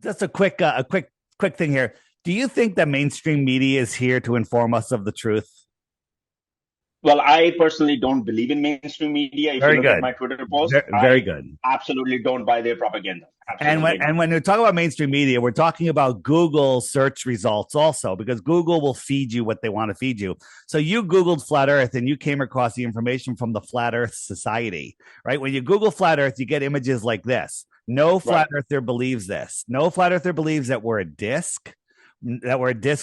Just a quick thing here. Do you think that mainstream media is here to inform us of the truth? Well, I personally don't believe in mainstream media. If you Very look at good. my Twitter post, Very I good. absolutely don't buy their propaganda. And when Absolutely and not. when we talk about mainstream media, we're talking about Google search results also, because Google will feed you what they want to feed you. So you Googled flat Earth and you came across the information from the Flat Earth Society, right? When you Google flat Earth, you get images like this. No flat Right. earther believes this. No flat earther believes that we're a disc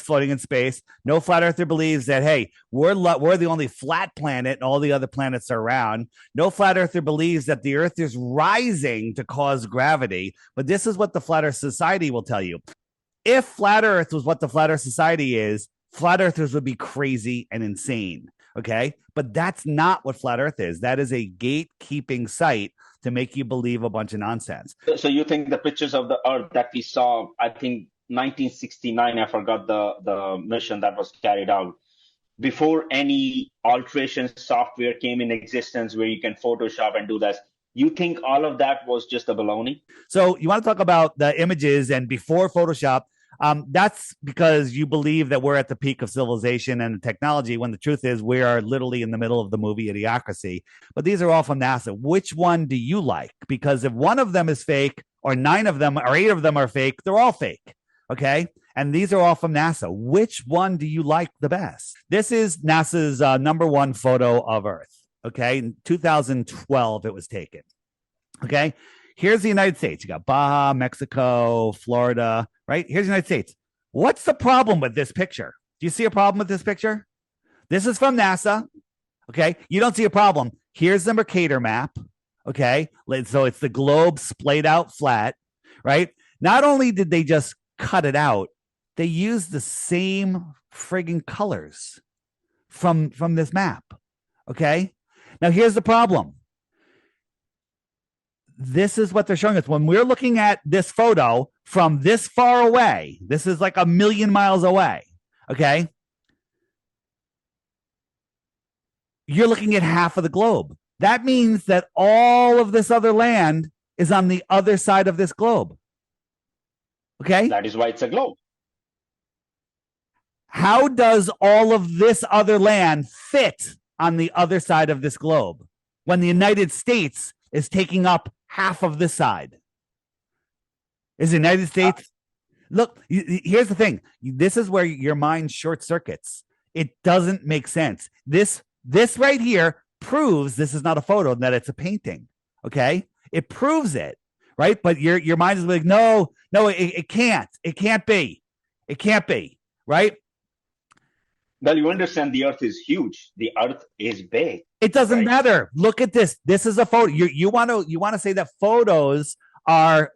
floating in space. No flat earther believes that, hey, we're the only flat planet and all the other planets are round. No flat earther believes that the earth is rising to cause gravity. But this is what the Flat Earth Society will tell you. If flat earth was what the Flat Earth Society is, flat earthers would be crazy and insane. Okay. But that's not what flat earth is. That is a gatekeeping site to make you believe a bunch of nonsense. So you think the pictures of the Earth that we saw, I think 1969, I forgot the mission that was carried out, before any alteration software came in existence where you can Photoshop and do that. You think all of that was just a baloney? So you want to talk about the images and before Photoshop. That's because you believe that we're at the peak of civilization and technology, when the truth is we are literally in the middle of the movie Idiocracy. But these are all from NASA. Which one do you like? Because if one of them is fake, or nine of them, or eight of them are fake, they're all fake. Okay. And these are all from NASA. Which one do you like the best? This is NASA's number one photo of Earth. Okay. In 2012, it was taken. Okay. Here's the United States. You got Baja, Mexico, Florida, right? Here's the United States. What's the problem with this picture? Do you see a problem with this picture? This is from NASA. Okay. You don't see a problem. Here's the Mercator map. Okay. So it's the globe splayed out flat, right? Not only did they just cut it out, they used the same frigging colors from this map. Okay. Now here's the problem. This is what they're showing us. When we're looking at this photo from this far away, this is like a million miles away. Okay. You're looking at half of the globe. That means that all of this other land is on the other side of this globe. Okay. That is why it's a globe. How does all of this other land fit on the other side of this globe when the United States is taking up half of this side? Is the United States? Look, here's the thing. This is where your mind short circuits. It doesn't make sense. This right here proves this is not a photo, that it's a painting. Okay, it proves it, right? But your mind is like, no, it can't. It can't be. It can't be, right? Well, you understand the Earth is huge. The Earth is big. It doesn't Right? matter. Look at this. This is a photo. You want to say that photos are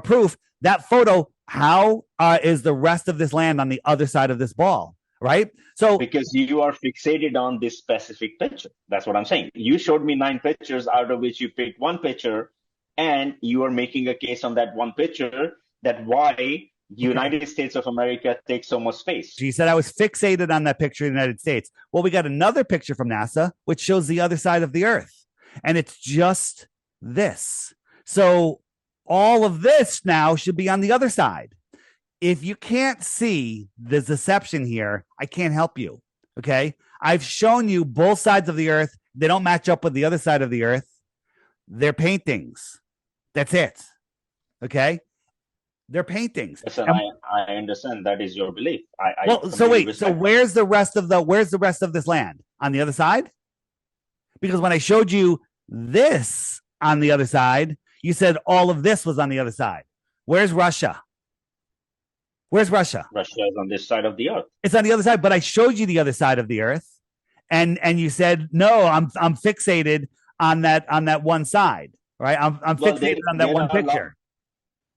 proof. That photo. How is the rest of this land on the other side of this ball? Right. So Because you are fixated on this specific picture. That's what I'm saying. You showed me 9 pictures, out of which you picked one picture, and you are making a case on that one picture that why okay. United States of America takes so much space. She said I was fixated on that picture of the United States. Well, we got another picture from NASA which shows the other side of the Earth, and it's just this. So all of this now should be on the other side. If you can't see the deception here, I can't help you. Okay. I've shown you both sides of the Earth. They don't match up with the other side of the Earth. They're paintings. That's it. Okay. They're paintings. Listen, And, I understand that is your belief. I well, so completely wait. So respect that. where's the rest of this land? On the other side? Because when I showed you this on the other side, you said all of this was on the other side. Where's Russia? Where's Russia? Russia is on this side of the Earth. It's on the other side, but I showed you the other side of the Earth, and you said no. I'm fixated on that one side, right? I'm Well, fixated on that one picture.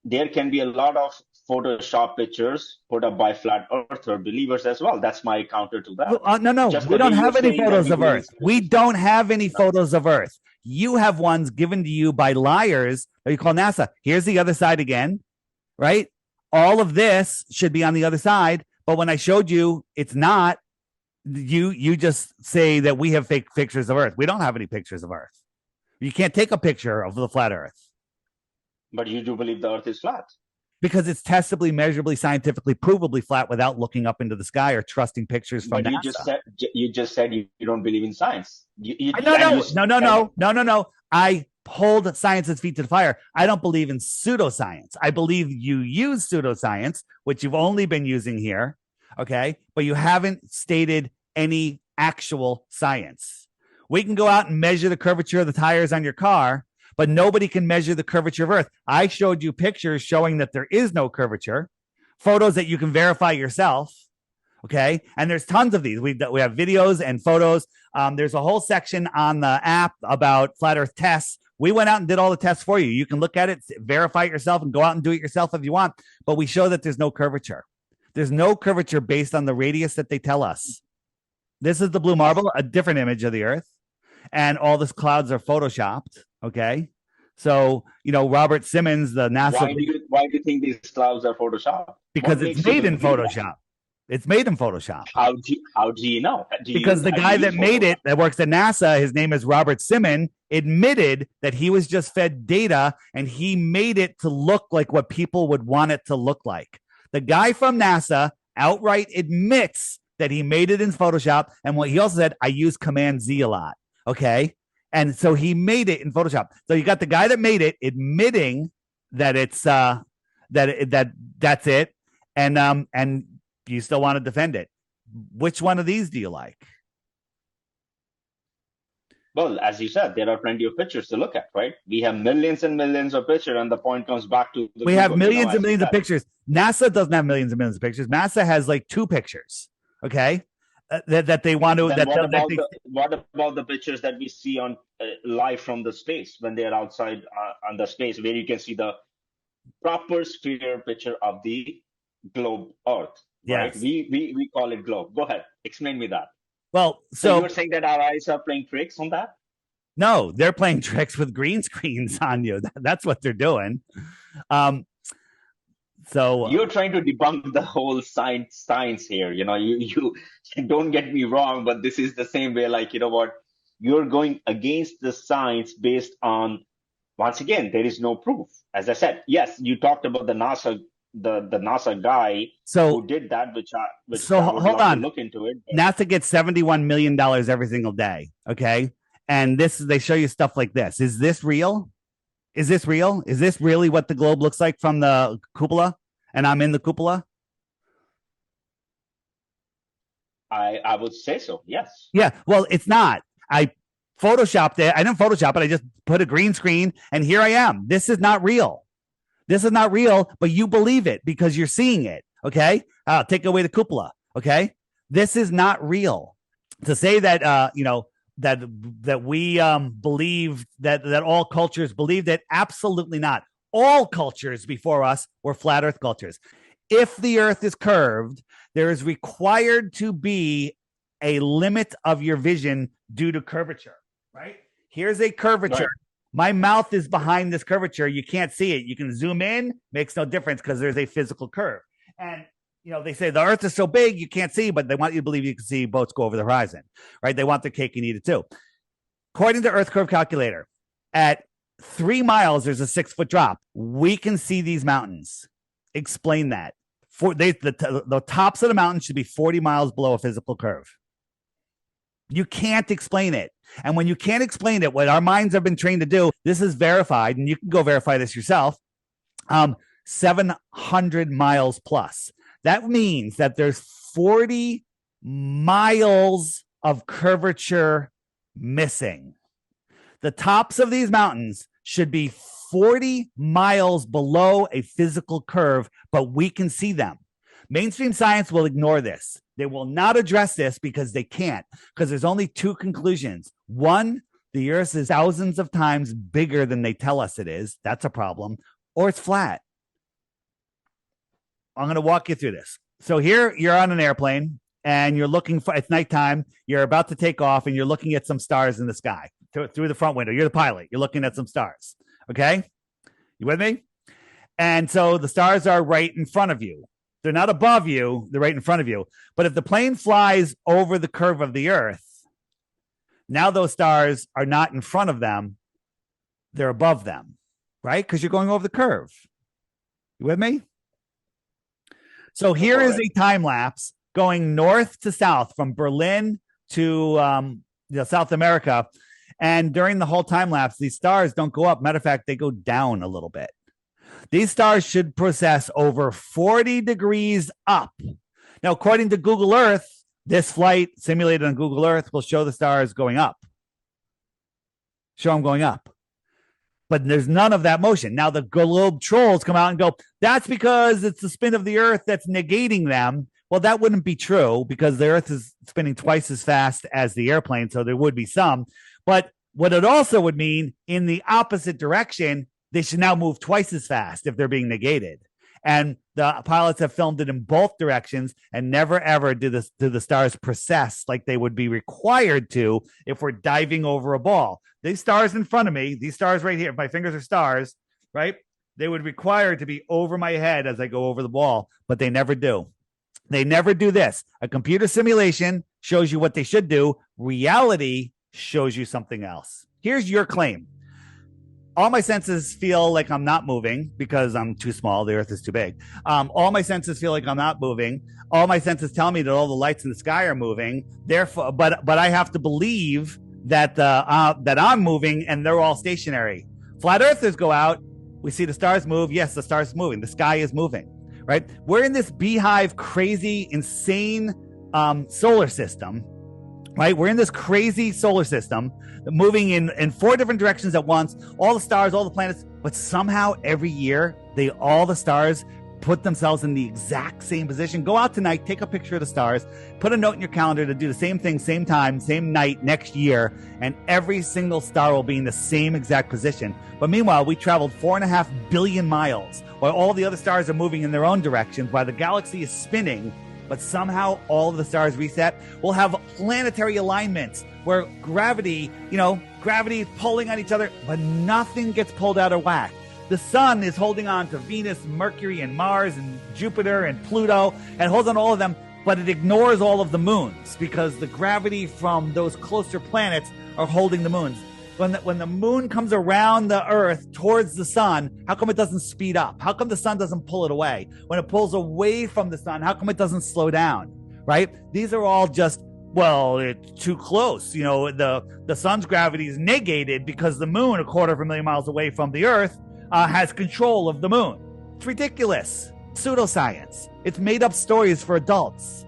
there can be a lot of Photoshop pictures put up by flat earther believers as well. That's my counter to that. No, Just we the way don't you're have any saying that photos we of believe in Earth. We spiritual. don't have any No. photos of Earth. You have ones given to you by liars that you call NASA. Here's the other side again, right? All of this should be on the other side, but when I showed you, it's not. You just say that we have fake pictures of Earth. We don't have any pictures of Earth. You can't take a picture of the flat Earth. But you do believe the Earth is flat. Because it's testably, measurably, scientifically, provably flat without looking up into the sky or trusting pictures from But NASA. you just said you don't believe in science. No, And you no, no, no, said, no, no, no, no. I hold science's feet to the fire. I don't believe in pseudoscience. I believe you use pseudoscience, which you've only been using here. Okay. But you haven't stated any actual science. We can go out and measure the curvature of the tires on your car, but nobody can measure the curvature of Earth. I showed you pictures showing that there is no curvature, photos that you can verify yourself. Okay. And there's tons of these. We have videos and photos. There's a whole section on the app about flat earth tests. We went out and did all the tests for you. You can look at it, verify it yourself, and go out and do it yourself if you want. But we show that there's no curvature. There's no curvature based on the radius that they tell us. This is the blue marble, a different image of the earth. And all the clouds are photoshopped. Okay. So, Robert Simmons, the NASA. Why do you think these clouds are photoshopped? Because it's made in Photoshop. It's made in Photoshop. How do you know? Because the guy that made it, that works at NASA, his name is Robert Simmons, admitted that he was just fed data and he made it to look like what people would want it to look like. The guy from NASA outright admits that he made it in Photoshop. And what he also said, I use Command Z a lot. Okay. And so he made it in Photoshop. So you got the guy that made it admitting that it's that's it. And you still want to defend it. Which one of these do you like? Well, as you said, there are plenty of pictures to look at, right? We have millions and millions of pictures, and the point comes back to we have millions and millions of pictures. NASA doesn't have millions and millions of pictures. NASA has like 2 pictures. Okay. That they want to. What about the pictures that we see on live from the space when they are outside on the space, where you can see the proper sphere picture of the globe Earth? Right? Yes. We call it globe. Go ahead, explain me that. Well, so you're saying that our eyes are playing tricks on that? No, they're playing tricks with green screens on you. That's what they're doing. So you're trying to debunk the whole science here. You don't get me wrong, but this is the same way. Like, what, you're going against the science based on, once again, there is no proof. As I said, yes, you talked about the NASA, the NASA guy who did that, which I would hold on, look into it. But NASA gets $71 million every single day. Okay, and they show you stuff like this. Is this real? Is this real? Is this really what the globe looks like from the cupola? And I'm in the cupola? I would say so, yes. Yeah, well, it's not. I photoshopped it. I didn't Photoshop it. I just put a green screen, and here I am. This is not real. This is not real, but you believe it because you're seeing it, okay? Take away the cupola, okay? This is not real. To say that, that we believe that all cultures believed it, absolutely not. All cultures before us were flat earth cultures. If the earth is curved, there is required to be a limit of your vision due to curvature, right? Here's a curvature. Right. My mouth is behind this curvature. You can't see it. You can zoom in, makes no difference because there's a physical curve. And, they say the earth is so big, you can't see, but they want you to believe you can see boats go over the horizon, right? They want their cake and eat it too. According to Earth Curve Calculator, at 3 miles, there's a 6-foot drop. We can see these mountains. Explain that. The tops of the mountains should be 40 miles below a physical curve. You can't explain it. And when you can't explain it, what our minds have been trained to do, this is verified, and you can go verify this yourself, 700 miles plus. That means that there's 40 miles of curvature missing. The tops of these mountains should be 40 miles below a physical curve, but we can see them. Mainstream science will ignore this. They will not address this because they can't, because there's only 2 conclusions. One, the earth is thousands of times bigger than they tell us it is. That's a problem. Or it's flat. I'm going to walk you through this. So here you're on an airplane and you're looking for, it's nighttime. You're about to take off and you're looking at some stars in the sky through the front window. You're the pilot. You're looking at some stars. Okay. You with me? And so the stars are right in front of you. They're not above you. They're right in front of you. But if the plane flies over the curve of the earth, now those stars are not in front of them. They're above them, right? Because you're going over the curve. You with me? So here is a time lapse going north to south from Berlin to South America. And during the whole time lapse, these stars don't go up. Matter of fact, they go down a little bit. These stars should process over 40 degrees up. Now, according to Google Earth, this flight simulated on Google Earth will show the stars going up. Show them going up. But there's none of that motion. Now, the globe trolls come out and go, that's because it's the spin of the Earth that's negating them. Well, that wouldn't be true because the Earth is spinning twice as fast as the airplane, so there would be some. But what it also would mean, in the opposite direction, they should now move twice as fast if they're being negated. And the pilots have filmed it in both directions, and never, ever do the stars process like they would be required to if we're diving over a ball. These stars in front of me, these stars right here, my fingers are stars, right? They would require to be over my head as I go over the ball, but they never do. They never do this. A computer simulation shows you what they should do. Reality shows you something else. Here's your claim. All my senses feel like I'm not moving because I'm too small. The Earth is too big. All my senses feel like I'm not moving. All my senses tell me that all the lights in the sky are moving. Therefore, but I have to believe that that I'm moving and they're all stationary. Flat Earthers go out. We see the stars move. Yes, the stars moving. The sky is moving. Right? We're in this beehive, crazy, insane solar system. Right? We're in this crazy solar system moving in 4 different directions at once, all the stars, all the planets, but somehow every year all the stars put themselves in the exact same position. Go out tonight, take a picture of the stars, put a note in your calendar to do the same thing, same time, same night next year, and every single star will be in the same exact position. But meanwhile, we traveled 4.5 billion miles while all the other stars are moving in their own directions, while the galaxy is spinning. But somehow all of the stars reset. We'll have planetary alignments where gravity is pulling on each other, but nothing gets pulled out of whack. The sun is holding on to Venus, Mercury, and Mars, and Jupiter, and Pluto, and holds on to all of them, but it ignores all of the moons because the gravity from those closer planets are holding the moons. When the moon comes around the Earth towards the sun, how come it doesn't speed up? How come the sun doesn't pull it away? When it pulls away from the sun, how come it doesn't slow down? Right? These are all just, well, it's too close. The sun's gravity is negated because the moon, 250,000 miles away from the Earth, has control of the moon. It's ridiculous. Pseudoscience. It's made up stories for adults.